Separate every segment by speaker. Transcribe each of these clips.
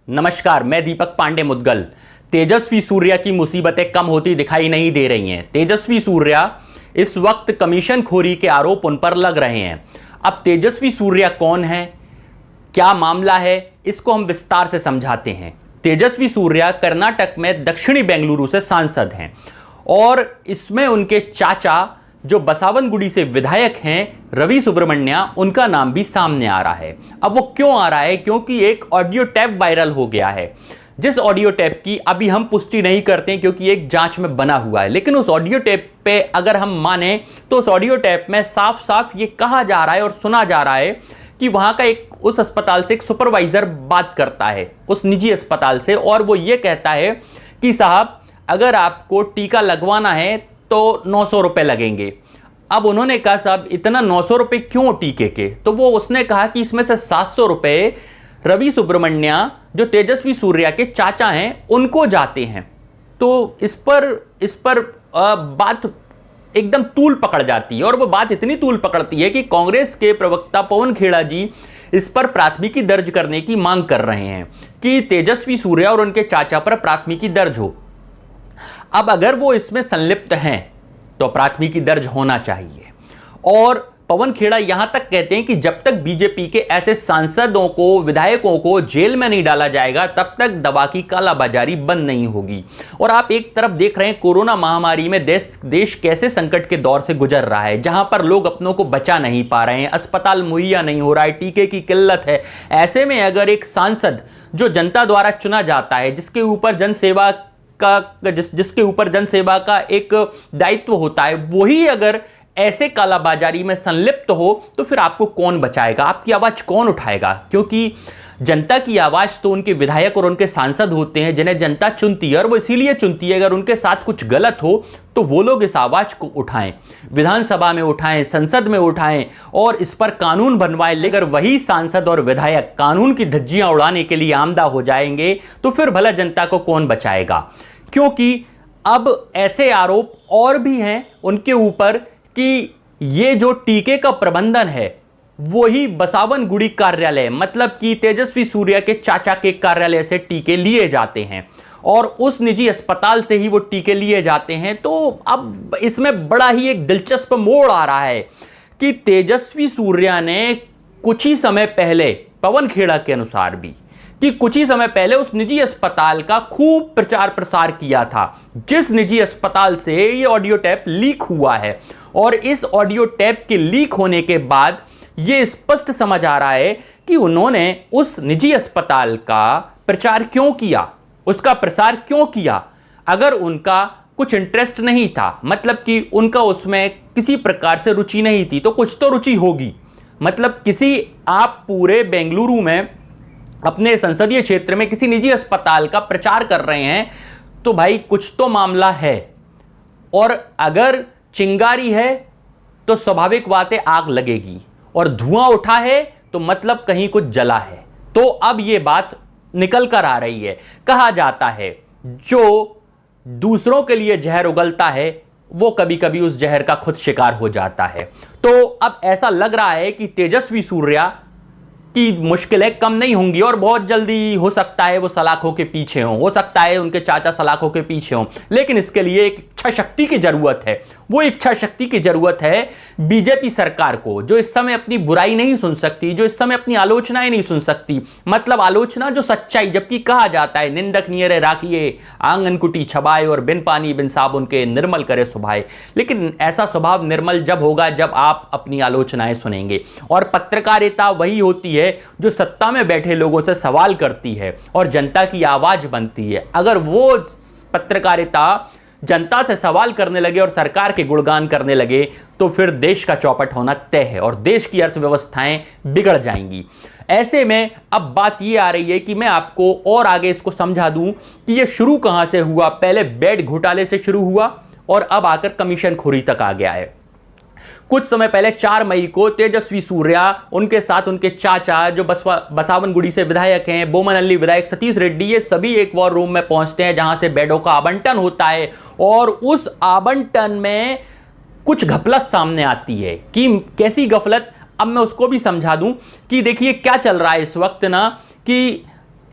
Speaker 1: नमस्कार, मैं दीपक पांडे मुद्गल। तेजस्वी सूर्या की मुसीबतें कम होती दिखाई नहीं दे रही हैं। तेजस्वी सूर्या इस वक्त कमीशन खोरी के आरोप उन पर लग रहे हैं। अब तेजस्वी सूर्या कौन है, क्या मामला है, इसको हम विस्तार से समझाते हैं। तेजस्वी सूर्या कर्नाटक में दक्षिणी बेंगलुरु से सांसद हैं और इसमें उनके चाचा जो बसावनगुड़ी से विधायक हैं रवि सुब्रमण्या, उनका नाम भी सामने आ रहा है। अब वो क्यों आ रहा है? क्योंकि एक ऑडियो टैप वायरल हो गया है, जिस ऑडियो टैप की अभी हम पुष्टि नहीं करते क्योंकि एक जांच में बना हुआ है। लेकिन उस ऑडियो टैप पे अगर हम माने तो उस ऑडियो टैप में साफ साफ ये कहा जा रहा है और सुना जा रहा है कि वहां का उस अस्पताल से एक सुपरवाइजर बात करता है, उस निजी अस्पताल से, और वो ये कहता है कि साहब अगर आपको टीका लगवाना है तो 900 रुपए लगेंगे। अब उन्होंने कहा साहब इतना 900 रुपए क्यों टीके के? तो वो उसने कहा कि इसमें से 700 रुपए रवि सुब्रमण्या जो तेजस्वी सूर्या के चाचा हैं उनको जाते हैं। तो इस पर बात एकदम तूल पकड़ जाती है और वो बात इतनी तूल पकड़ती है कि कांग्रेस के प्रवक्ता पवन खेड़ा जी इस पर प्राथमिकी दर्ज करने की मांग कर रहे हैं कि तेजस्वी सूर्या और उनके चाचा पर प्राथमिकी दर्ज हो। अब अगर वो इसमें संलिप्त हैं तो प्राथमिकी दर्ज होना चाहिए। और पवन खेड़ा यहां तक कहते हैं कि जब तक बीजेपी के ऐसे सांसदों को, विधायकों को जेल में नहीं डाला जाएगा तब तक दवा की कालाबाजारी बंद नहीं होगी। और आप एक तरफ देख रहे हैं कोरोना महामारी में देश कैसे संकट के दौर से गुजर रहा है, जहां पर लोग अपनों को बचा नहीं पा रहे हैं, अस्पताल मुहैया नहीं हो रहा है, टीके की किल्लत है। ऐसे में अगर एक सांसद जो जनता द्वारा चुना जाता है, जिसके ऊपर जनसेवा का एक दायित्व होता है, वही अगर ऐसे कालाबाजारी में संलिप्त हो तो फिर आपको कौन बचाएगा, आपकी आवाज कौन उठाएगा? क्योंकि जनता की आवाज तो उनके विधायक और उनके सांसद होते हैं जिन्हें जनता चुनती है, और वो इसीलिए चुनती है अगर उनके साथ कुछ गलत हो तो वो लोग इस आवाज को उठाएं, विधानसभा में उठाएं, संसद में उठाएं और इस पर कानून बनवाएं। लेकिन वही सांसद और विधायक कानून की धज्जियां उड़ाने के लिए आमदा हो जाएंगे तो फिर भला जनता को कौन बचाएगा? क्योंकि अब ऐसे आरोप और भी हैं उनके ऊपर कि ये जो टीके का प्रबंधन है वही बसावनगुड़ी कार्यालय, मतलब कि तेजस्वी सूर्या के चाचा के कार्यालय से टीके लिए जाते हैं और उस निजी अस्पताल से ही वो टीके लिए जाते हैं। तो अब इसमें बड़ा ही एक दिलचस्प मोड़ आ रहा है कि तेजस्वी सूर्या ने कुछ ही समय पहले, पवन खेड़ा के अनुसार भी, कि कुछ ही समय पहले उस निजी अस्पताल का खूब प्रचार प्रसार किया था, जिस निजी अस्पताल से ये ऑडियो टैप लीक हुआ है। और इस ऑडियो टैप के लीक होने के बाद ये स्पष्ट समझ आ रहा है कि उन्होंने उस निजी अस्पताल का प्रचार क्यों किया, उसका प्रसार क्यों किया। अगर उनका कुछ इंटरेस्ट नहीं था, मतलब कि उनका उसमें किसी प्रकार से रुचि नहीं थी, तो कुछ तो रुचि होगी। मतलब आप पूरे बेंगलुरु में अपने संसदीय क्षेत्र में किसी निजी अस्पताल का प्रचार कर रहे हैं तो भाई कुछ तो मामला है। और अगर चिंगारी है तो स्वाभाविक बात है आग लगेगी, और धुआं उठा है तो मतलब कहीं कुछ जला है। तो अब यह बात निकल कर आ रही है। कहा जाता है जो दूसरों के लिए जहर उगलता है वो कभी कभी उस जहर का खुद शिकार हो जाता है। तो अब ऐसा लग रहा है कि तेजस्वी सूर्या की मुश्किलें कम नहीं होंगी और बहुत जल्दी हो सकता है वो सलाखों के पीछे हो सकता है उनके चाचा सलाखों के पीछे हों। लेकिन इसके लिए एक इच्छा शक्ति की जरूरत है। वो इच्छा शक्ति की जरूरत है बीजेपी सरकार को, जो इस समय अपनी बुराई नहीं सुन सकती, जो इस समय अपनी आलोचनाएं नहीं सुन सकती। मतलब आलोचना जो सच्चाई, जबकि कहा जाता है निंदक नियरे राखिए आंगन कुटी छबाए और बिन पानी बिन साबुन के निर्मल करे सुभाए। लेकिन ऐसा स्वभाव निर्मल जब होगा जब आप अपनी आलोचनाएं सुनेंगे। और पत्रकारिता वही होती है जो सत्ता में बैठे लोगों से सवाल करती है और जनता की आवाज बनती है। अगर वो पत्रकारिता जनता से सवाल करने लगे और सरकार के गुणगान करने लगे तो फिर देश का चौपट होना तय है और देश की अर्थव्यवस्थाएं बिगड़ जाएंगी। ऐसे में अब बात यह आ रही है कि मैं आपको और आगे इसको समझा दूं कि यह शुरू कहां से हुआ। पहले बेड घोटाले से शुरू हुआ और अब आकर कमीशन खोरी तक आ गया है। कुछ समय पहले 4 मई को तेजस्वी सूर्या, उनके साथ उनके चाचा जो बसावनगुड़ी से विधायक हैं, बोमनअल्ली विधायक सतीश रेड्डी, ये सभी एक वॉर रूम में पहुंचते हैं जहां से बेडों का आवंटन होता है। और उस आवंटन में कुछ गफलत सामने आती है। कि कैसी गफलत, अब मैं उसको भी समझा दूं कि देखिए क्या चल रहा है इस वक्त ना, कि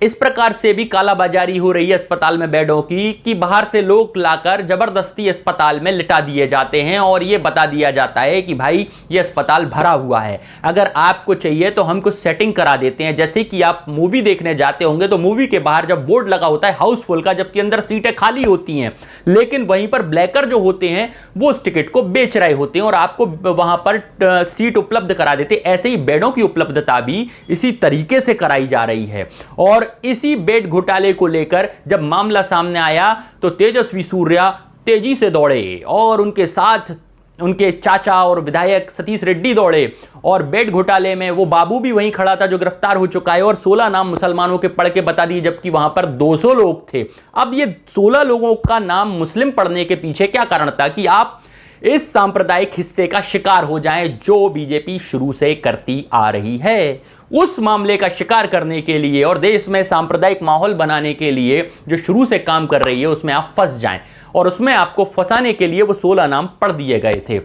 Speaker 1: इस प्रकार से भी कालाबाजारी हो रही है अस्पताल में बेडों की कि बाहर से लोग लाकर जबरदस्ती अस्पताल में लिटा दिए जाते हैं और यह बता दिया जाता है कि भाई ये अस्पताल भरा हुआ है, अगर आपको चाहिए तो हम कुछ सेटिंग करा देते हैं। जैसे कि आप मूवी देखने जाते होंगे तो मूवी के बाहर जब बोर्ड लगा होता है हाउसफुल का, जबकि अंदर सीटें खाली होती हैं, लेकिन वहीं पर ब्लैकर जो होते हैं वो उस टिकट को बेच रहे होते हैं और आपको वहां पर सीट उपलब्ध करा देते। ऐसे ही बेडों की उपलब्धता भी इसी तरीके से कराई जा रही है। और इसी बेड घोटाले को लेकर जब मामला सामने आया तो तेजस्वी सूर्या तेजी से दौड़े और उनके साथ उनके चाचा और विधायक सतीश रेड्डी दौड़े और बेड घोटाले में वो बाबू भी वहीं खड़ा था जो गिरफ्तार हो चुका है और 16 नाम मुसलमानों के पढ़ के बता दिए, जबकि वहां पर 200 लोग थे। अब ये 16 लोगों का नाम मुस्लिम पढ़ने के पीछे क्या कारण था कि आप इस सांप्रदायिक हिस्से का शिकार हो जाएं जो बीजेपी शुरू से करती आ रही है। उस मामले का शिकार करने के लिए और देश में सांप्रदायिक माहौल बनाने के लिए जो शुरू से काम कर रही है उसमें आप फंस जाएं और उसमें आपको फंसाने के लिए वो 16 नाम पढ़ दिए गए थे।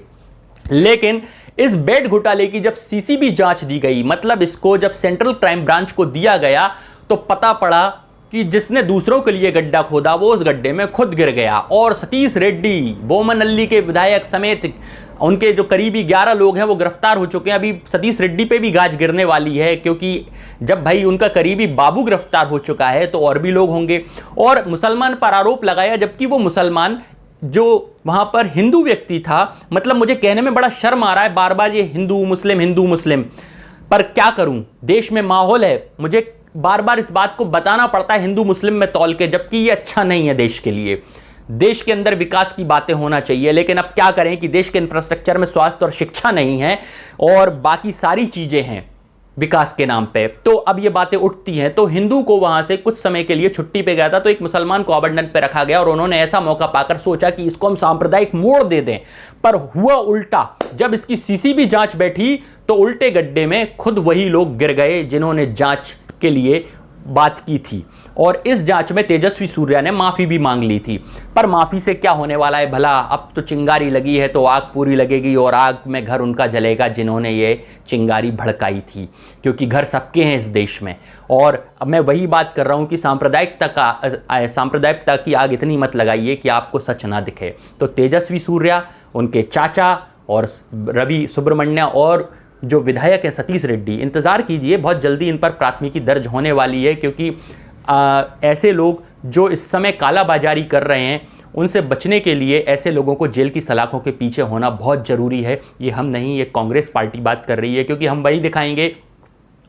Speaker 1: लेकिन इस बेड घोटाले की जब सीसीबी जांच दी गई, मतलब इसको जब सेंट्रल क्राइम ब्रांच को दिया गया, तो पता पड़ा कि जिसने दूसरों के लिए गड्ढा खोदा वो उस गड्ढे में खुद गिर गया। और सतीश रेड्डी, बोमनअल्ली के विधायक समेत उनके जो करीबी 11 लोग हैं वो गिरफ्तार हो चुके हैं। अभी सतीश रेड्डी पे भी गाज गिरने वाली है, क्योंकि जब भाई उनका करीबी बाबू गिरफ्तार हो चुका है तो और भी लोग होंगे। और मुसलमान पर आरोप लगाया, जबकि वो मुसलमान जो वहां पर हिंदू व्यक्ति था। मतलब मुझे कहने में बड़ा शर्म आ रहा है बार बार ये हिंदू मुस्लिम, पर क्या करूं, देश में माहौल है, मुझे बार बार इस बात को बताना पड़ता है हिंदू मुस्लिम में तौल के, जबकि ये अच्छा नहीं है देश के लिए। देश के अंदर विकास की बातें होना चाहिए, लेकिन अब क्या करें कि देश के इंफ्रास्ट्रक्चर में स्वास्थ्य और शिक्षा नहीं है और बाकी सारी चीजें हैं विकास के नाम पे, तो अब ये बातें उठती हैं। तो हिंदू को वहां से कुछ समय के लिए छुट्टी पे गया था, तो एक मुसलमान को आबंटन पे रखा गया और उन्होंने ऐसा मौका पाकर सोचा कि इसको हम सांप्रदायिक मोड़ दे दें, पर हुआ उल्टा। जब इसकी सीसीबी जांच बैठी तो उल्टे गड्ढे में खुद वही लोग गिर गए जिन्होंने जांच के लिए बात की थी। और इस जांच में तेजस्वी सूर्या ने माफी भी मांग ली थी, पर माफी से क्या होने वाला है भला। अब तो चिंगारी लगी है तो आग पूरी लगेगी और आग में घर उनका जलेगा जिन्होंने ये चिंगारी भड़काई थी, क्योंकि घर सबके हैं इस देश में। और अब मैं वही बात कर रहा हूं कि सांप्रदायिकता की आग इतनी मत लगाइए कि आपको सच ना दिखे। तो तेजस्वी सूर्या, उनके चाचा और रवि सुब्रमण्य और जो विधायक है सतीश रेड्डी, इंतजार कीजिए, बहुत जल्दी इन पर प्राथमिकी दर्ज होने वाली है, क्योंकि ऐसे लोग जो इस समय कालाबाजारी कर रहे हैं उनसे बचने के लिए ऐसे लोगों को जेल की सलाखों के पीछे होना बहुत ज़रूरी है। ये हम नहीं, ये कांग्रेस पार्टी बात कर रही है, क्योंकि हम वही दिखाएंगे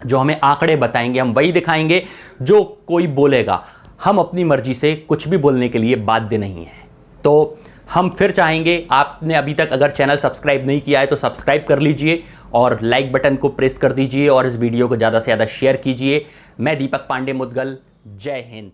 Speaker 1: जो हमें आंकड़े बताएंगे, हम वही दिखाएंगे जो कोई बोलेगा। हम अपनी मर्जी से कुछ भी बोलने के लिए बाध्य नहीं है। तो हम फिर चाहेंगे, आपने अभी तक अगर चैनल सब्सक्राइब नहीं किया है तो सब्सक्राइब कर लीजिए और लाइक बटन को प्रेस कर दीजिए और इस वीडियो को ज़्यादा से ज़्यादा शेयर कीजिए। मैं दीपक पांडे मुदगल, जय हिंद।